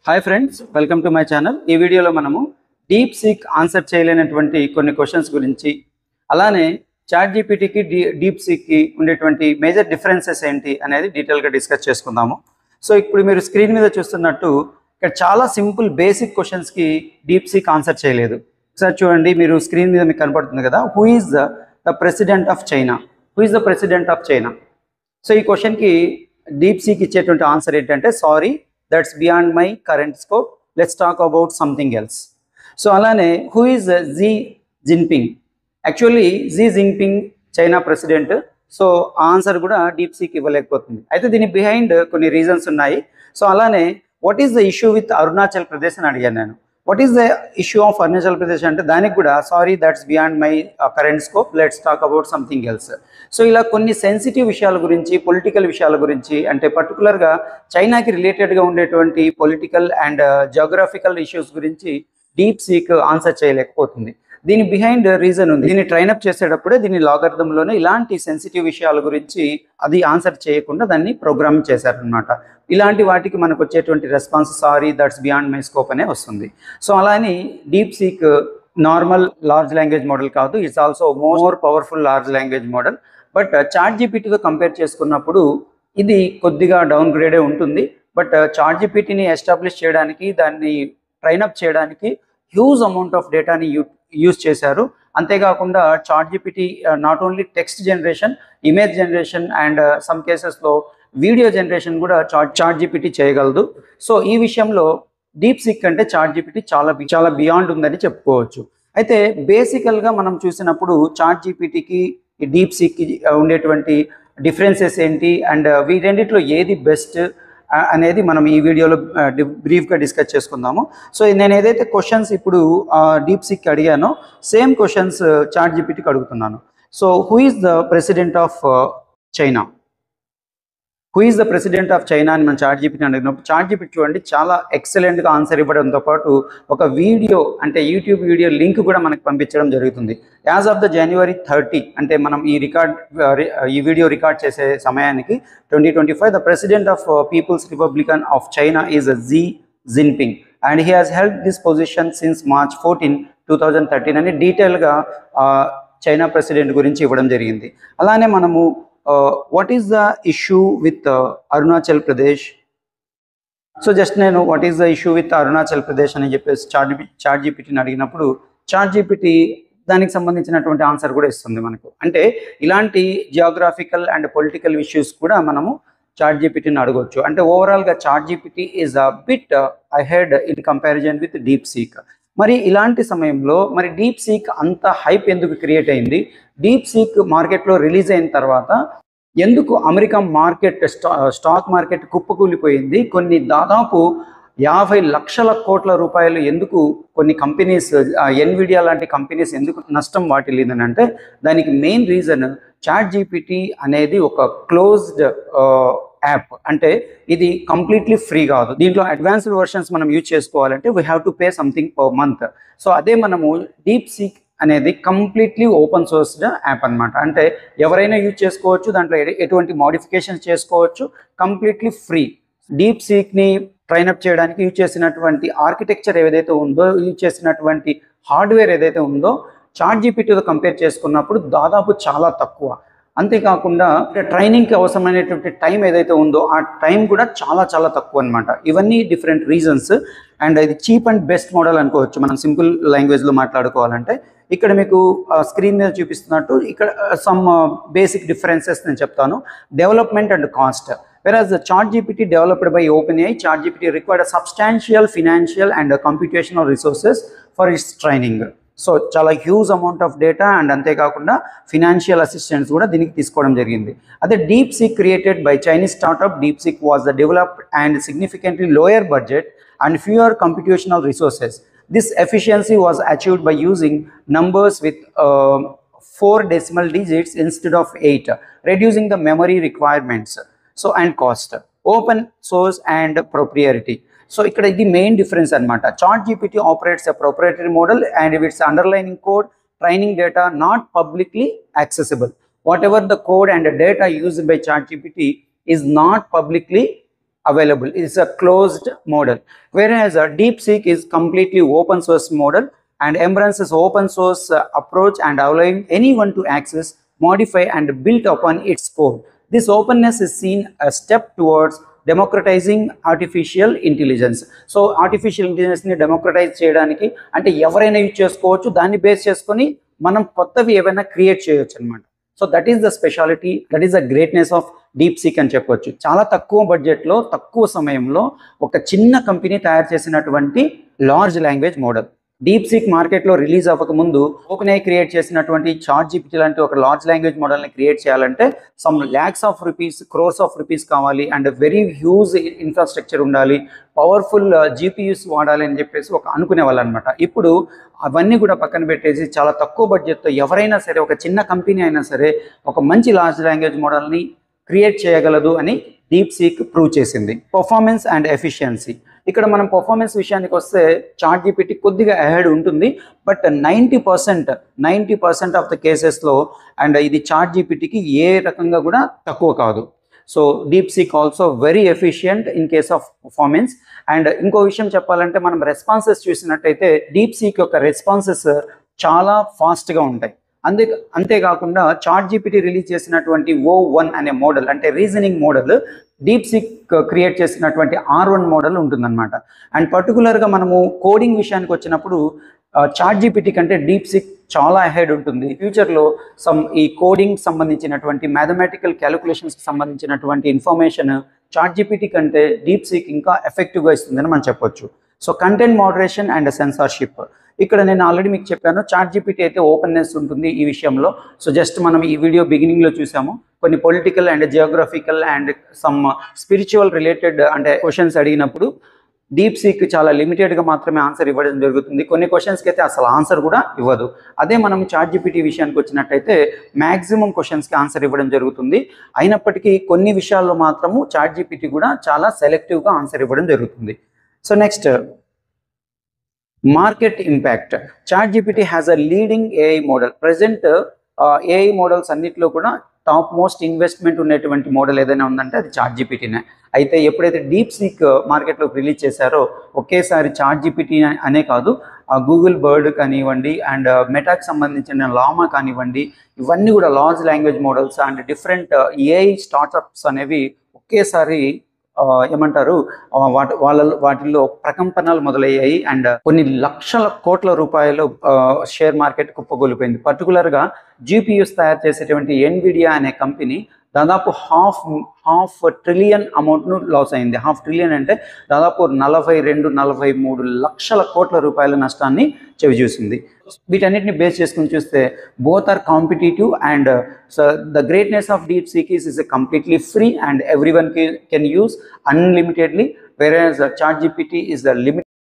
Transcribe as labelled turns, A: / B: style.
A: Hi friends, welcome to my channel. ఈ వీడియోలో మనము డీప్ సీక్ ఆన్సర్ చేయలేనటువంటి కొన్ని క్వశ్చన్స్ గురించి, అలానే చాట్ జీపీటీకి డీప్ సీక్కి ఉండేటువంటి మేజర్ డిఫరెన్సెస్ ఏంటి అనేది డీటెయిల్గా డిస్కస్ చేసుకుందాము. సో ఇప్పుడు మీరు స్క్రీన్ మీద చూస్తున్నట్టు ఇక్కడ చాలా సింపుల్ బేసిక్ క్వశ్చన్స్కి డీప్ సీక్ ఆన్సర్ చేయలేదు. ఒకసారి చూడండి, మీరు స్క్రీన్ మీద మీకు కనపడుతుంది కదా, who is the president of China? Who is the president of China? So ఈ క్వశ్చన్కి డీప్ సీక్ ఇచ్చేటువంటి ఆన్సర్ ఏంటంటే, sorry, that's beyond my current scope, let's talk about something else. So alane, who is Xi Jinping? Actually Xi Jinping China president. So answer kuda deep seek ఇవ్వలేకపోతుంది. అయితే దీని behind కొన్ని reasons ఉన్నాయి. So అలానే what is the issue with Arunachal Pradesh అని అడిగాను నేను. What is the issue of Arunachal Pradesh అంటే దానికి కూడా sorry, that's beyond my current scope, let's talk about something else. So ఇలా కొన్ని సెన్సిటివ్ విషయాల గురించి, పొలిటికల్ విషయాల గురించి, అంటే పర్టికులర్గా చైనాకి రిలేటెడ్గా ఉండేటువంటి పొలిటికల్ అండ్ జియోగ్రఫికల్ ఇష్యూస్ గురించి డీప్ సీక్ ఆన్సర్ చేయలేకపోతుంది. దీని బిహైండ్ రీజన్ ఉంది. దీన్ని ట్రైనప్ చేసేటప్పుడే దీని లాగరిథంలోనే ఇలాంటి సెన్సిటివ్ విషయాల గురించి అది ఆన్సర్ చేయకుండా దాన్ని ప్రోగ్రామ్ చేశారనమాట. ఇలాంటి వాటికి మనకు వచ్చేటువంటి response sorry, that's beyond my scope అనే వస్తుంది. సో అలానే deep seek normal large language model కాదు, it's also more powerful large language model. But chat జీపీటీతో కంపేర్ చేసుకున్నప్పుడు ఇది కొద్దిగా డౌన్ గ్రేడే ఉంటుంది. బట్ చాట్ జీపీటీని ఎస్టాబ్లిష్ చేయడానికి, దాన్ని ట్రైనప్ చేయడానికి హ్యూజ్ అమౌంట్ ఆఫ్ డేటాని యూజ్ చేశారు. అంతేకాకుండా ChatGPT not only text generation, image generation and some కేసెస్లో వీడియో జనరేషన్ కూడా చాట్ జీపీటీ చేయగలదు. సో ఈ విషయంలో డీప్ సీక్ అంటే చాట్ జీపీటీ చాలా బియాండ్ ఉందని చెప్పుకోవచ్చు. అయితే బేసికల్గా మనం చూసినప్పుడు చాట్ జీపీటీకి డీప్ సీక్కి ఉండేటువంటి డిఫరెన్సెస్ ఏంటి అండ్ వీటన్నిటిలో ఏది బెస్ట్ అనేది మనం ఈ వీడియోలో బ్రీఫ్గా డిస్కస్ చేసుకుందాము. సో నేను ఏదైతే క్వశ్చన్స్ ఇప్పుడు డీప్ సీక్కి అడిగానో సేమ్ క్వశ్చన్స్ చాట్ జీపీటీకి అడుగుతున్నాను. So who is the president of China? Who is the president of China అని మనం చాట్ జీపీటీ అడిగినప్పుడు చాట్ జీపీటీ చూడండి చాలా ఎక్సలెంట్గా ఆన్సర్ ఇవ్వడంతో పాటు ఒక వీడియో, అంటే యూట్యూబ్ వీడియో లింక్ కూడా మనకు పంపించడం జరుగుతుంది. యాజ్ ఆఫ్ ద January 30, అంటే మనం ఈ వీడియో రికార్డ్ చేసే సమయానికి 2025, the president of people's republican of China is Xi Jinping and he has held this position since March 14, 2013 అని డీటెయిల్గా చైనా ప్రెసిడెంట్ గురించి ఇవ్వడం జరిగింది. అలానే మనము what is the issue with Arunachal Pradesh? So just నేను what is the issue with Arunachal Pradesh అని చెప్పేసి చాట్ జీపీటీని అడిగినప్పుడు చాట్ జీపీటీ దానికి సంబంధించినటువంటి ఆన్సర్ కూడా ఇస్తుంది మనకు. అంటే ఇలాంటి జియోగ్రాఫికల్ అండ్ పొలిటికల్ ఇష్యూస్ కూడా మనము చాట్ జీపీటీని అడగవచ్చు. అంటే ఓవరాల్గా ChatGPT is a bit ahead in comparison with DeepSeek. మరి ఇలాంటి సమయంలో మరి డీప్ సీక్ అంత హైప్ ఎందుకు క్రియేట్ అయింది? డీప్ సీక్ మార్కెట్లో రిలీజ్ అయిన తర్వాత ఎందుకు అమెరికా మార్కెట్ స్టాక్ మార్కెట్ కుప్పకూలిపోయింది? కొన్ని దాదాపు 50 లక్షల కోట్ల రూపాయలు ఎందుకు కొన్ని కంపెనీస్, ఎన్విడియా లాంటి కంపెనీస్ ఎందుకు నష్టం వాటిల్లిందని అంటే దానికి మెయిన్ రీజన్ చాట్ జీపీటీ అనేది ఒక క్లోజ్డ్ యాప్. అంటే ఇది కంప్లీట్లీ ఫ్రీ కాదు. దీంట్లో అడ్వాన్స్డ్ వర్షన్స్ మనం యూజ్ చేసుకోవాలంటే we have to pay something per month. So అదే మనము డీప్ సీక్ అనేది కంప్లీట్లీ ఓపెన్ సోర్స్డ్ యాప్ అనమాట. అంటే ఎవరైనా యూజ్ చేసుకోవచ్చు, దాంట్లో ఎటువంటి మోడిఫికేషన్స్ చేసుకోవచ్చు, కంప్లీట్లీ ఫ్రీ. డీప్ సీక్ని ట్రైనప్ చేయడానికి యూజ్ చేసినటువంటి ఆర్కిటెక్చర్ ఏదైతే ఉందో, యూజ్ చేసినటువంటి హార్డ్వేర్ ఏదైతే ఉందో చాట్ జీపీటీతో కంపేర్ చేసుకున్నప్పుడు దాదాపు చాలా తక్కువ. అంతేకాకుండా ట్రైనింగ్కి అవసరమైనటువంటి టైం ఏదైతే ఉందో ఆ టైం కూడా చాలా తక్కువ అనమాట. ఇవన్నీ డిఫరెంట్ రీజన్స్. అండ్ ఇది చీప్ అండ్ బెస్ట్ మోడల్ అనుకోవచ్చు మనం సింపుల్ లాంగ్వేజ్లో మాట్లాడుకోవాలంటే. ఇక్కడ మీకు స్క్రీన్ మీద చూపిస్తున్నట్టు ఇక్కడ సమ్ బేసిక్ డిఫరెన్సెస్ నేను చెప్తాను. Development and cost. Whereas the ChatGPT developed by OpenAI, ChatGPT required a substantial financial and computational resources for its training. So చాలా huge amount of data and అంతేకాకుండా ఫినాన్షియల్ అసిస్టెన్స్ కూడా దీనికి తీసుకోవడం జరిగింది. అదే deep seek created by Chinese startup deep seek was the developed and significantly lower budget and fewer computational resources. This efficiency was achieved by using numbers with 4 decimal digits instead of 8, reducing the memory requirements. So and cost, open source and proprietary. So ఇక్కడ ఇది main difference అనమాట. ChatGPT operates a proprietary model and its underlining code, training data not publicly accessible. Whatever the code and data used by ChatGPT is not publicly available. It's a closed model, whereas DeepSeek is completely open source model and embraces open source approach and allowing anyone to access, modify and build upon its code. This openness is seen a step towards democratizing artificial intelligence. So artificial intelligence ని democratise చేయడానికి అంటే ఎవరైనా use చేసుకోవచ్చు, దాన్ని base చేసుకొని మనం కొత్తవి ఏవైనా క్రియేట్ చేయొచ్చు అనమాట. So that is the speciality, that is the greatness of DeepSeek అని చెప్పొచ్చు. చాలా తక్కువ బడ్జెట్లో తక్కువ సమయంలో ఒక చిన్న కంపెనీ తయారు చేసినటువంటి లార్జ్ లాంగ్వేజ్ మోడల్. DeepSeek మార్కెట్లో రిలీజ్ అవ్వకముందు ఓపెన్ AI క్రియేట్ చేసినటువంటి ChatGPT లాంటి ఒక లార్జ్ లాంగ్వేజ్ మోడల్ని క్రియేట్ చేయాలంటే some lakhs of rupees, crores of rupees కావాలి అండ్ వెరీ హ్యూజ్ ఇన్ఫ్రాస్ట్రక్చర్ ఉండాలి, పవర్ఫుల్ GPUs వాడాలి అని చెప్పేసి ఒక అనుకునే వాళ్ళు అనమాట. ఇప్పుడు అవన్నీ కూడా పక్కన పెట్టేసి చాలా తక్కువ బడ్జెట్తో ఎవరైనా సరే, ఒక చిన్న కంపెనీ అయినా సరే ఒక మంచి లార్జ్ లాంగ్వేజ్ మోడల్ని క్రియేట్ చేయగలదు అని DeepSeek ప్రూవ్ చేసింది. Performance and efficiency. ఇక్కడ మనం పర్ఫార్మెన్స్ విషయానికి వస్తే ChatGPT కొద్దిగా అహెడ్ ఉంటుంది, బట్ 90% ఆఫ్ ద కేసెస్లో అండ్ ఇది ChatGPTకి ఏ రకంగా కూడా తక్కువ కాదు. So DeepSeek also very efficient in case of performance. And ఇంకో విషయం చెప్పాలంటే మనం రెస్పాన్సెస్ చూసినట్టయితే DeepSeek యొక్క రెస్పాన్సెస్ చాలా ఫాస్ట్గా ఉంటాయి. అంతేకాకుండా ChatGPT రిలీజ్ చేసినటువంటి O1 అనే మోడల్ అంటే రీజనింగ్ మోడల్ DeepSeek క్రియేట్ చేసినటువంటి R1 మోడల్ ఉంటుందన్నమాట. అండ్ పర్టికులర్గా మనము కోడింగ్ విషయానికి వచ్చినప్పుడు ChatGPT కంటే DeepSeek చాలా అహెడ్ ఉంటుంది. ఫ్యూచర్లో ఈ కోడింగ్ సంబంధించినటువంటి మ్యాథమెటికల్ క్యాలిక్యులేషన్స్కి సంబంధించినటువంటి ఇన్ఫర్మేషన్ ChatGPT కంటే DeepSeek ఇంకా ఎఫెక్టివ్గా ఇస్తుందని మనం చెప్పొచ్చు. So content moderation and censorship. ఇక్కడ నేను ఆల్రెడీ మీకు చెప్పాను, ChatGPT అయితే ఓపెన్నెస్ ఉంటుంది ఈ విషయంలో. సో జస్ట్ మనం ఈ వీడియో బిగినింగ్లో చూసాము, కొన్ని political and geographical and some spiritual related అంటే క్వశ్చన్స్ అడిగినప్పుడు DeepSeek చాలా లిమిటెడ్గా మాత్రమే ఆన్సర్ ఇవ్వడం జరుగుతుంది. కొన్ని క్వశ్చన్స్కి అయితే అసలు ఆన్సర్ కూడా ఇవ్వదు. అదే మనం ChatGPT విషయానికి వచ్చినట్టయితే మ్యాక్సిమం క్వశ్చన్స్కి ఆన్సర్ ఇవ్వడం జరుగుతుంది. అయినప్పటికీ కొన్ని విషయాల్లో మాత్రము ChatGPT కూడా చాలా సెలెక్టివ్గా ఆన్సర్ ఇవ్వడం జరుగుతుంది. So next, market impact. ChatGPT has a leading AI model. Present AI models అన్నిటిలో కూడా టాప్ మోస్ట్ ఇన్వెస్ట్మెంట్ ఉన్నటువంటి మోడల్ ఏదైనా ఉందంటే అది ChatGPTనే. అయితే ఎప్పుడైతే DeepSeek మార్కెట్లోకి రిలీజ్ చేశారో ఒకేసారి ChatGPT అనే కాదు, గూగుల్ బర్డ్ కానివ్వండి అండ్ మెటాకి సంబంధించిన లామా కానివ్వండి, ఇవన్నీ కూడా large language models and different AI startups అనేవి ఒకేసారి ఏమంటారు వాటిల్లో ప్రకంపనలు మొదలయ్యాయి అండ్ కొన్ని లక్షల కోట్ల రూపాయలు షేర్ మార్కెట్ కుప్పగొలిపోయింది. పర్టికులర్గా GPUs తయారు చేసేటువంటి NVIDIA అనే కంపెనీ దాదాపు హాఫ్ ట్రిలియన్ అమౌంట్ను లాస్ అయింది. హాఫ్ ట్రిలియన్ అంటే దాదాపు 42-43 లక్షల కోట్ల రూపాయల నష్టాన్ని చవిచూసింది. వీటన్నిటిని బేస్ చేసుకుని చూస్తే both are competitive and so the greatness of DeepSeek is completely free and everyone can use unlimitedly, whereas ChatGPT is the limit.